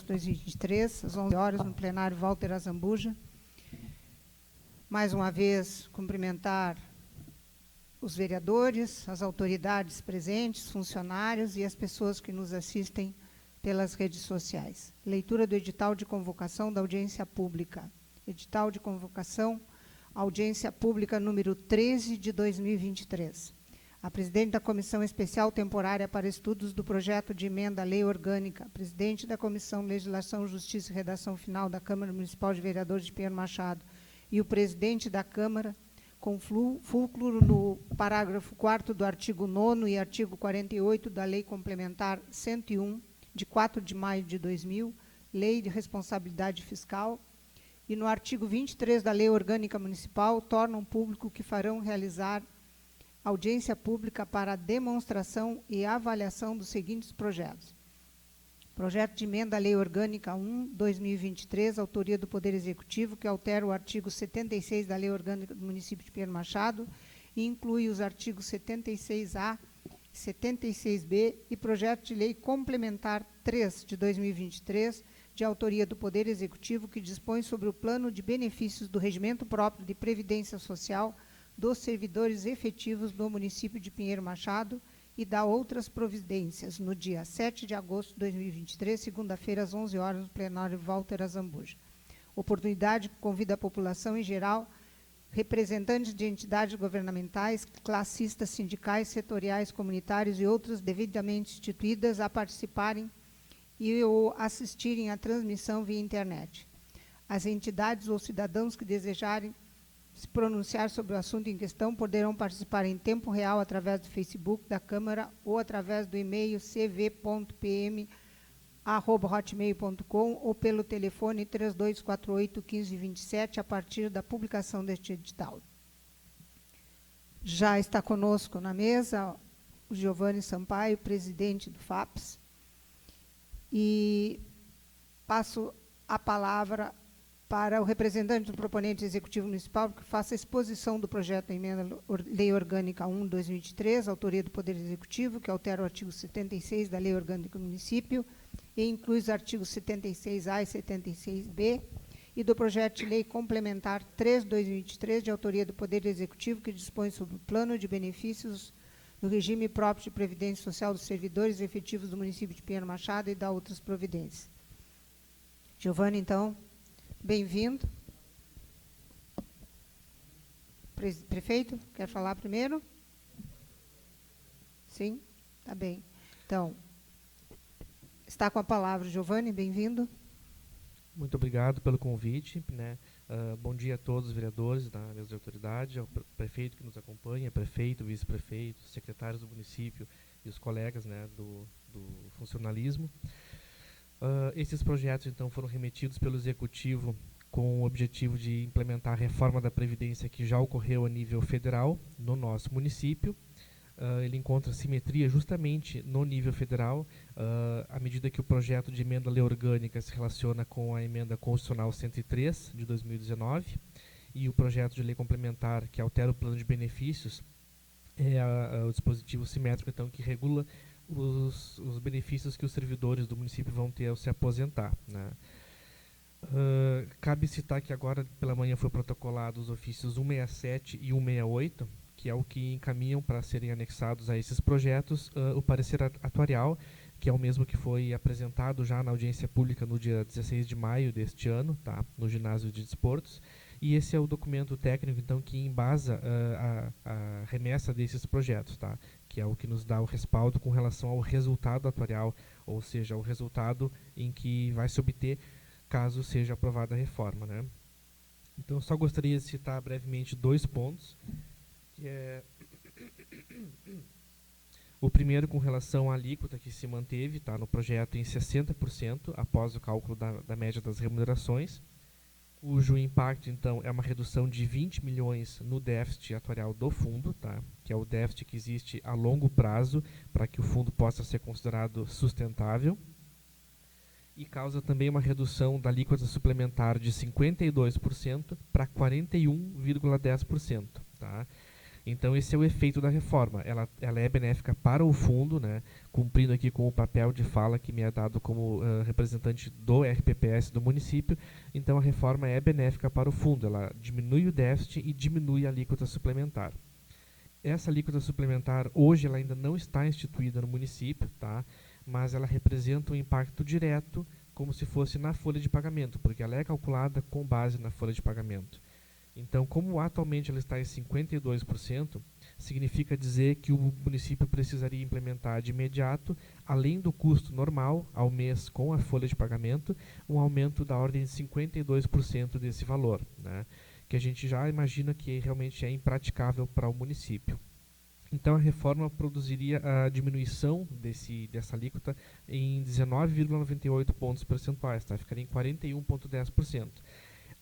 de 2023, às 11 horas, no plenário Walter Azambuja. Mais uma vez, cumprimentar os vereadores, as autoridades presentes, funcionários e as pessoas que nos assistem pelas redes sociais. Leitura do edital de convocação da audiência pública. Edital de convocação, audiência pública número 13 de 2023. A presidente da Comissão Especial Temporária para Estudos do Projeto de Emenda à Lei Orgânica, presidente da Comissão Legislação, Justiça e Redação Final da Câmara Municipal de Vereadores de Pinheiro Machado e o presidente da Câmara, com fulcro no parágrafo 4º do artigo 9º e artigo 48 da Lei Complementar 101, de 4 de maio de 2000, Lei de Responsabilidade Fiscal, e no artigo 23 da Lei Orgânica Municipal, tornam público que farão realizar audiência pública para a demonstração e avaliação dos seguintes projetos. Projeto de emenda à Lei Orgânica 1/2023, autoria do Poder Executivo, que altera o artigo 76 da Lei Orgânica do Município de Pinheiro Machado e inclui os artigos 76A e 76B, e projeto de lei complementar 3 de 2023, de autoria do Poder Executivo, que dispõe sobre o plano de benefícios do regimento próprio de previdência social dos servidores efetivos do município de Pinheiro Machado e dá outras providências no dia 7 de agosto de 2023, segunda-feira, às 11 horas, no plenário Walter Azambuja. Oportunidade que convida a população em geral, representantes de entidades governamentais, classistas, sindicais, setoriais, comunitários e outras devidamente instituídas a participarem e ou assistirem à transmissão via internet. As entidades ou cidadãos que desejarem se pronunciar sobre o assunto em questão poderão participar em tempo real através do Facebook da Câmara ou através do e-mail cv.pm@hotmail.com ou pelo telefone 3248-1527 a partir da publicação deste edital. Já está conosco na mesa o Giovanni Sampaio, presidente do FAPES, e passo a palavra para o representante do proponente executivo municipal, que faça a exposição do projeto de emenda Lei Orgânica 1/2023, autoria do Poder Executivo, que altera o artigo 76 da Lei Orgânica do Município e inclui os artigos 76A e 76B, e do projeto de lei complementar 3/2023, de autoria do Poder Executivo, que dispõe sobre o plano de benefícios do regime próprio de previdência social dos servidores efetivos do município de Pinheiro Machado e dá outras providências. Giovanni, então, bem-vindo. Prefeito, quer falar primeiro? Sim? Tá bem. Então, está com a palavra, Giovanni, bem-vindo. Muito obrigado pelo convite, né? Bom dia a todos os vereadores da mesa de autoridade, ao prefeito que nos acompanha, prefeito, vice-prefeito, secretários do município e os colegas, né, do funcionalismo. Esses projetos, então, foram remetidos pelo Executivo com o objetivo de implementar a reforma da Previdência que já ocorreu a nível federal no nosso município. Ele encontra simetria justamente no nível federal, à medida que o projeto de emenda à Lei Orgânica se relaciona com a emenda constitucional 103 de 2019 e o projeto de lei complementar que altera o plano de benefícios é o dispositivo simétrico, então, que regula os benefícios que os servidores do município vão ter ao se aposentar, né? Cabe citar que agora pela manhã foi protocolado os ofícios 167 e 168, que é o que encaminham para serem anexados a esses projetos o parecer atuarial, que é o mesmo que foi apresentado já na audiência pública no dia 16 de maio deste ano, tá, no ginásio de desportos, e esse é o documento técnico, então, que embasa a remessa desses projetos, tá, que é o que nos dá o respaldo com relação ao resultado atuarial, ou seja, o resultado em que vai se obter caso seja aprovada a reforma, né. Então, só gostaria de citar brevemente dois pontos, que é o primeiro com relação à alíquota que se manteve, tá, no projeto em 60% após o cálculo da média das remunerações, cujo impacto, então, é uma redução de 20 milhões no déficit atuarial do fundo, tá, que é o déficit que existe a longo prazo para que o fundo possa ser considerado sustentável, e causa também uma redução da alíquota suplementar de 52% para 41,10%. Tá? Então, esse é o efeito da reforma. Ela é benéfica para o fundo, né, cumprindo aqui com o papel de fala que me é dado como representante do RPPS do município. Então, a reforma é benéfica para o fundo. Ela diminui o déficit e diminui a alíquota suplementar. Essa alíquota suplementar, hoje, ela ainda não está instituída no município, tá? Mas ela representa um impacto direto, como se fosse na folha de pagamento, porque ela é calculada com base na folha de pagamento. Então, como atualmente ela está em 52%, significa dizer que o município precisaria implementar de imediato, além do custo normal ao mês com a folha de pagamento, um aumento da ordem de 52% desse valor, né? Que a gente já imagina que realmente é impraticável para o município. Então, a reforma produziria a diminuição dessa alíquota em 19,98 pontos percentuais, tá? Ficaria em 41,10%.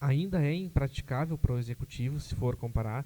Ainda é impraticável para o executivo, se for comparar,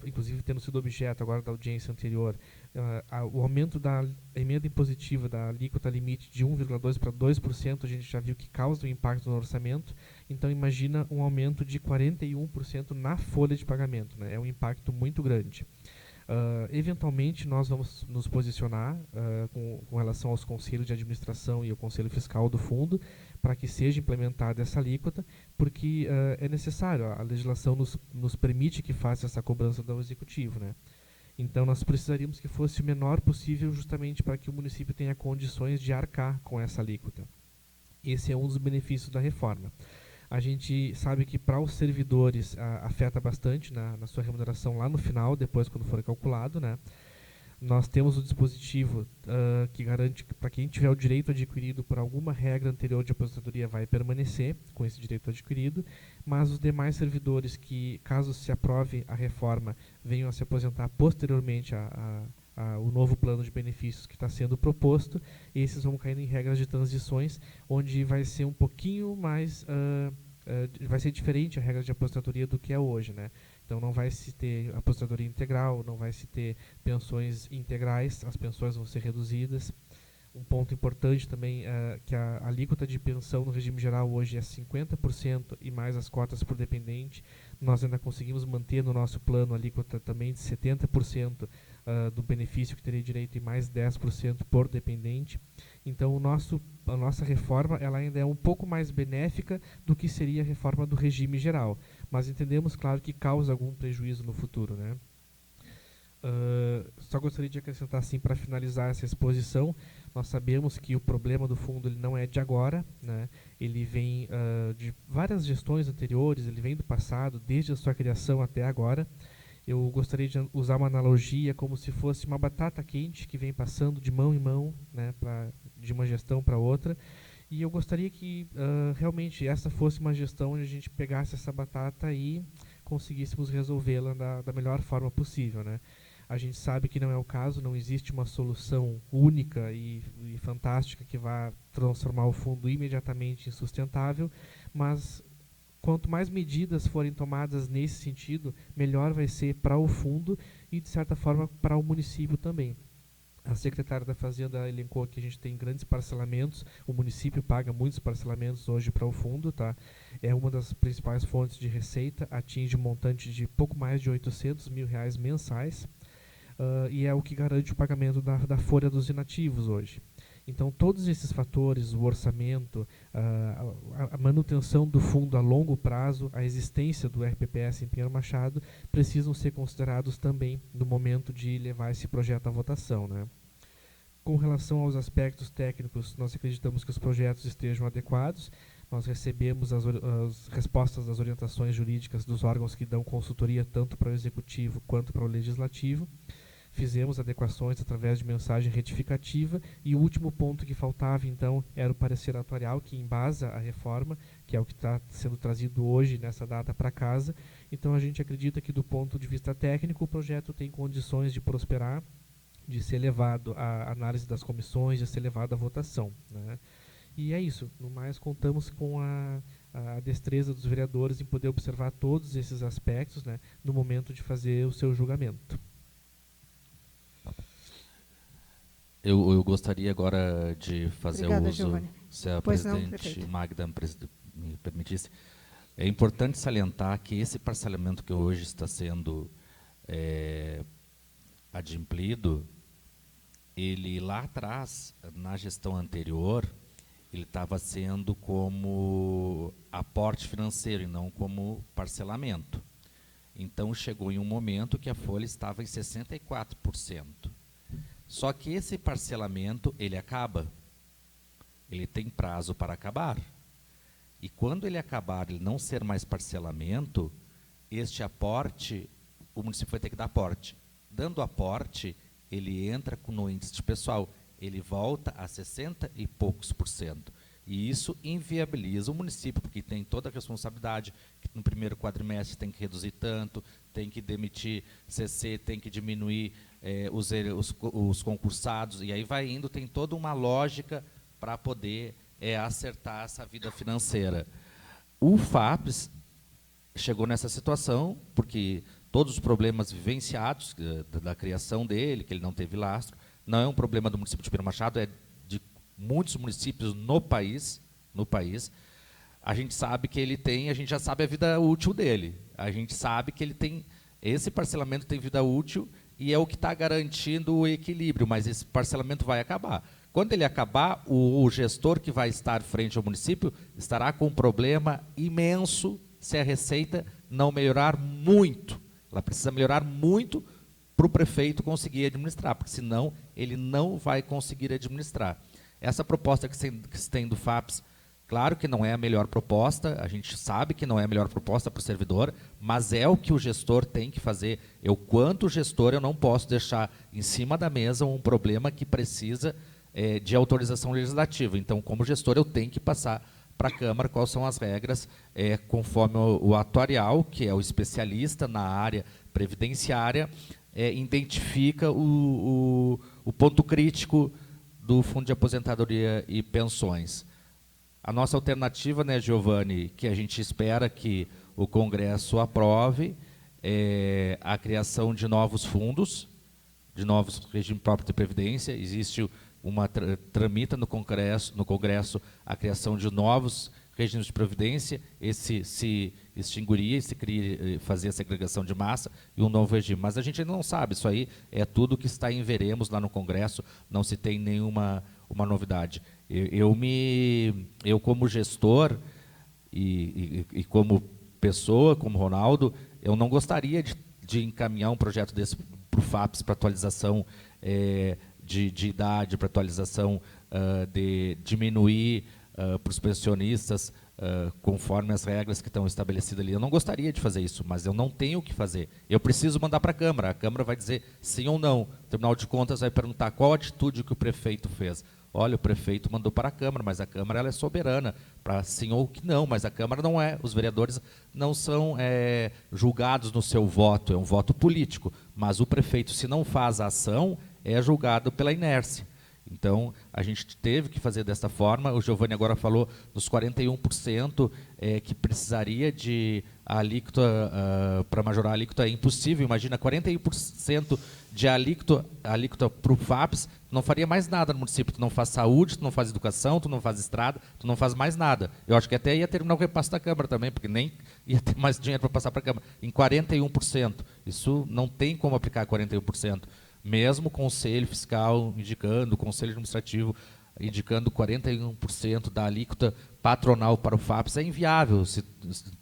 inclusive tendo sido objeto agora da audiência anterior, o aumento da emenda impositiva da alíquota limite de 1,2% para 2%, a gente já viu que causa um impacto no orçamento. Então, imagina um aumento de 41% na folha de pagamento, né? É um impacto muito grande. Eventualmente, nós vamos nos posicionar com relação aos conselhos de administração e ao conselho fiscal do fundo para que seja implementada essa alíquota, porque é necessário, a legislação nos permite que faça essa cobrança do executivo, né? Então, nós precisaríamos que fosse o menor possível justamente para que o município tenha condições de arcar com essa alíquota. Esse é um dos benefícios da reforma. A gente sabe que para os servidores afeta bastante na sua remuneração lá no final, depois quando for calculado, né? Nós temos o dispositivo que garante que para quem tiver o direito adquirido por alguma regra anterior de aposentadoria vai permanecer com esse direito adquirido, mas os demais servidores que, caso se aprove a reforma, venham a se aposentar posteriormente o novo plano de benefícios que está sendo proposto, esses vão cair em regras de transições, onde vai ser um pouquinho mais, vai ser diferente a regra de aposentadoria do que é hoje, né? Então não vai se ter aposentadoria integral, não vai se ter pensões integrais, as pensões vão ser reduzidas. Um ponto importante também é que a alíquota de pensão no regime geral hoje é 50% e mais as cotas por dependente. Nós ainda conseguimos manter no nosso plano a alíquota também de 70% do benefício que teria direito e mais 10% por dependente. Então a nossa reforma ela ainda é um pouco mais benéfica do que seria a reforma do regime geral. Mas entendemos, claro, que causa algum prejuízo no futuro, né? Só gostaria de acrescentar, assim, para finalizar essa exposição, nós sabemos que o problema do fundo ele não é de agora, né? Ele vem de várias gestões anteriores, ele vem do passado, desde a sua criação até agora. Eu gostaria de usar uma analogia como se fosse uma batata quente que vem passando de mão em mão, né, de uma gestão para outra. E eu gostaria que realmente essa fosse uma gestão onde a gente pegasse essa batata e conseguíssemos resolvê-la da melhor forma possível, né? A gente sabe que não é o caso, não existe uma solução única e fantástica que vá transformar o fundo imediatamente em sustentável, mas quanto mais medidas forem tomadas nesse sentido, melhor vai ser para o fundo e, de certa forma, para o município também. A secretária da Fazenda elencou que a gente tem grandes parcelamentos, o município paga muitos parcelamentos hoje para o fundo, tá? É uma das principais fontes de receita, atinge um montante de pouco mais de R$800 mil mensais, e é o que garante o pagamento da folha dos inativos hoje. Então, todos esses fatores, o orçamento, a manutenção do fundo a longo prazo, a existência do RPPS em Pinheiro Machado, precisam ser considerados também no momento de levar esse projeto à votação, né? Com relação aos aspectos técnicos, nós acreditamos que os projetos estejam adequados. Nós recebemos as respostas das orientações jurídicas dos órgãos que dão consultoria tanto para o Executivo quanto para o Legislativo. Fizemos adequações através de mensagem retificativa e o último ponto que faltava, então, era o parecer atuarial que embasa a reforma, que é o que está sendo trazido hoje, nessa data, para casa. Então, a gente acredita que, do ponto de vista técnico, o projeto tem condições de prosperar, de ser levado à análise das comissões, de ser levado à votação, né? E é isso. No mais, contamos com a destreza dos vereadores em poder observar todos esses aspectos, né, no momento de fazer o seu julgamento. Eu gostaria agora de fazer Obrigada, uso, Giovanni. se a Pois não, presidente prefeito. Magda me permitisse. É importante salientar que esse parcelamento que hoje está sendo adimplido, ele lá atrás, na gestão anterior, ele estava sendo como aporte financeiro e não como parcelamento. Então, chegou em um momento que a folha estava em 64%. Só que esse parcelamento, ele acaba. Ele tem prazo para acabar. E quando ele acabar, ele não ser mais parcelamento, este aporte, o município vai ter que dar aporte. Dando aporte, ele entra no índice de pessoal, ele volta a 60 e poucos %. E isso inviabiliza o município, porque tem toda a responsabilidade, que no primeiro quadrimestre tem que reduzir tanto, tem que demitir CC, tem que diminuir os concursados, e aí vai indo, tem toda uma lógica para poder acertar essa vida financeira. O FAPES chegou nessa situação, porque todos os problemas vivenciados da criação dele, que ele não teve lastro, não é um problema do município de Pedro Machado, é de muitos municípios no país. A gente sabe que ele tem, a gente já sabe a vida útil dele. A gente sabe que ele tem, esse parcelamento tem vida útil e é o que está garantindo o equilíbrio, mas esse parcelamento vai acabar. Quando ele acabar, o gestor que vai estar frente ao município estará com um problema imenso se a receita não melhorar muito. Ela precisa melhorar muito para o prefeito conseguir administrar, porque senão ele não vai conseguir administrar. Essa proposta que se tem do FAPES, claro que não é a melhor proposta, a gente sabe que não é a melhor proposta para o servidor, mas é o que o gestor tem que fazer. Eu, quanto gestor, eu não posso deixar em cima da mesa um problema que precisa de autorização legislativa. Então, como gestor, eu tenho que passar para a Câmara quais são as regras, conforme o atuarial, que é o especialista na área previdenciária, identifica o ponto crítico do Fundo de Aposentadoria e Pensões. A nossa alternativa, né, Giovanni, que a gente espera que o Congresso aprove, é a criação de novos fundos, de novos regimes próprios de previdência. Existe tramita no Congresso a criação de novos regimes de previdência, esse se extinguiria, fazia a segregação de massa e um novo regime. Mas a gente ainda não sabe, isso aí é tudo que está em veremos lá no Congresso, não se tem nenhuma novidade. Eu como gestor e como pessoa, como Ronaldo, eu não gostaria de encaminhar um projeto desse para o FAPES, para atualização de idade, para atualização de diminuir para os pensionistas, conforme as regras que estão estabelecidas ali. Eu não gostaria de fazer isso, mas eu não tenho o que fazer. Eu preciso mandar para a Câmara vai dizer sim ou não. O Tribunal de Contas vai perguntar qual a atitude que o prefeito fez. Olha, o prefeito mandou para a Câmara, mas a Câmara ela é soberana, para sim ou que não, mas a Câmara não é. Os vereadores não são julgados no seu voto, é um voto político, mas o prefeito, se não faz a ação, é julgado pela inércia. Então, a gente teve que fazer dessa forma. O Giovanni agora falou dos 41% que precisaria de alíquota, para majorar a alíquota, é impossível. Imagina, 41% de alíquota para o FAPES, não faria mais nada no município. Tu não faz saúde, tu não faz educação, tu não faz estrada, tu não faz mais nada. Eu acho que até ia terminar o repasse da Câmara também, porque nem ia ter mais dinheiro para passar para a Câmara. Em 41%. Isso não tem como aplicar 41%. Mesmo o Conselho Fiscal indicando, o Conselho Administrativo indicando 41% da alíquota patronal para o FAPES, é inviável,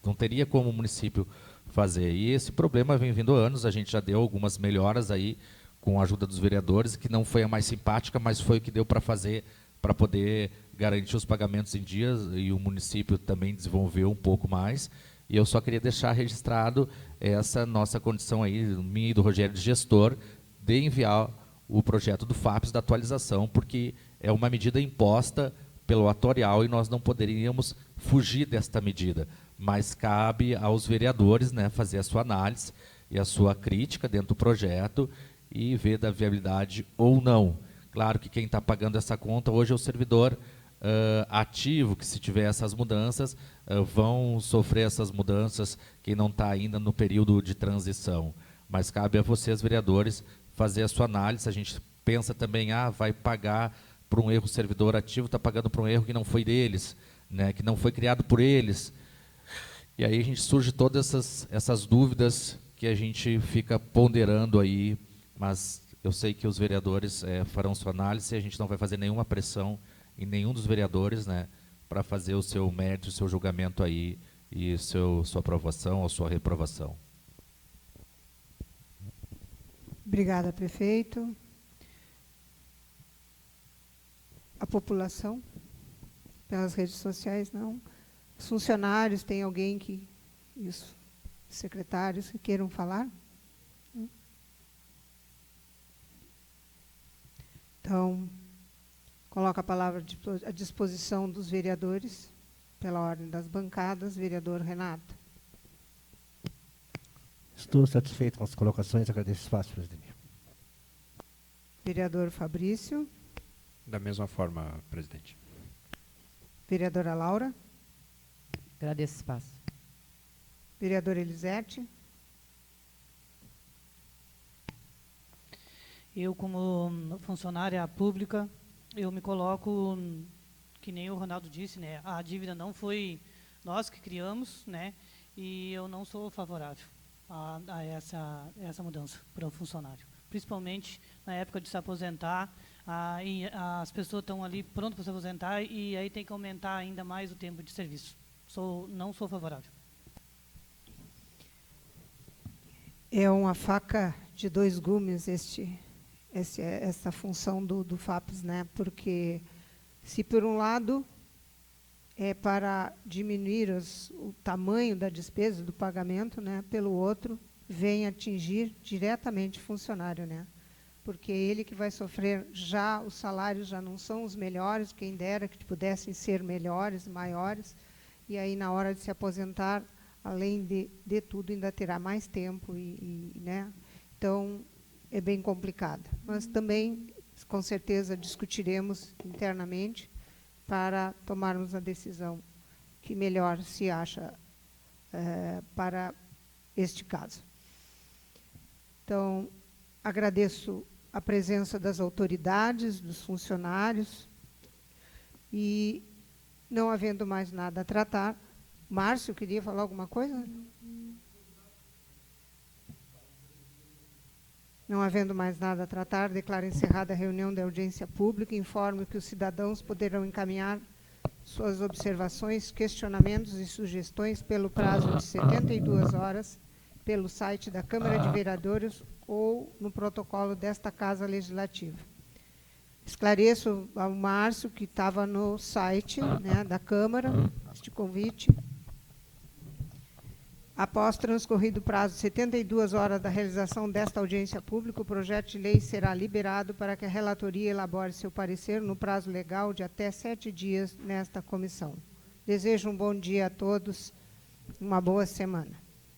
não teria como o município fazer. E esse problema vem vindo há anos, a gente já deu algumas melhoras aí com a ajuda dos vereadores, que não foi a mais simpática, mas foi o que deu para fazer, para poder garantir os pagamentos em dias, e o município também desenvolveu um pouco mais. E eu só queria deixar registrado essa nossa condição aí, minha e do Rogério, de gestor, de enviar o projeto do FAPES da atualização, porque é uma medida imposta pelo atuarial e nós não poderíamos fugir desta medida. Mas cabe aos vereadores, né, fazer a sua análise e a sua crítica dentro do projeto e ver da viabilidade ou não. Claro que quem está pagando essa conta hoje é o servidor ativo, que se tiver essas mudanças, vão sofrer essas mudanças quem não está ainda no período de transição. Mas cabe a vocês, vereadores, fazer a sua análise. A gente pensa também, vai pagar por um erro servidor ativo, está pagando por um erro que não foi deles, né, que não foi criado por eles. E aí a gente surge todas essas dúvidas que a gente fica ponderando aí, mas eu sei que os vereadores farão sua análise, e a gente não vai fazer nenhuma pressão em nenhum dos vereadores, né, para fazer o seu mérito, o seu julgamento aí, e sua aprovação ou sua reprovação. Obrigada, prefeito. A população, pelas redes sociais, não. Os funcionários, tem alguém que... Isso. Secretários que queiram falar? Então, coloco a palavra à disposição dos vereadores, pela ordem das bancadas. Vereador Renato. Estou satisfeito com as colocações, agradeço o espaço, presidente. Vereador Fabrício. Da mesma forma, presidente. Vereadora Laura. Agradeço o espaço. Vereadora Elisete. Eu, como funcionária pública, eu me coloco, que nem o Ronaldo disse, né? A dívida não foi nós que criamos, né? E eu não sou favorável a essa mudança para o funcionário. Principalmente na época de se aposentar, e as pessoas estão ali prontas para se aposentar e aí tem que aumentar ainda mais o tempo de serviço. Não sou favorável. É uma faca de dois gumes essa função do FAPES, né? Porque se por um lado é para diminuir o tamanho da despesa do pagamento, né? Pelo outro vem atingir diretamente o funcionário, né? Porque ele que vai sofrer, já os salários já não são os melhores, quem dera que pudessem ser melhores, maiores, e aí na hora de se aposentar, além de tudo, ainda terá mais tempo, né? Então, é bem complicado. Mas também, com certeza, discutiremos internamente para tomarmos a decisão que melhor se acha para este caso. Então, agradeço a presença das autoridades, dos funcionários, e, não havendo mais nada a tratar, Márcio, queria falar alguma coisa? Não havendo mais nada a tratar, declaro encerrada a reunião da audiência pública e informo que os cidadãos poderão encaminhar suas observações, questionamentos e sugestões pelo prazo de 72 horas pelo site da Câmara de Vereadores ou no protocolo desta Casa Legislativa. Esclareço ao Márcio que estava no site, né, da Câmara, este convite. Após transcorrido o prazo de 72 horas da realização desta audiência pública, o projeto de lei será liberado para que a relatoria elabore seu parecer no prazo legal de até 7 dias nesta comissão. Desejo um bom dia a todos, uma boa semana.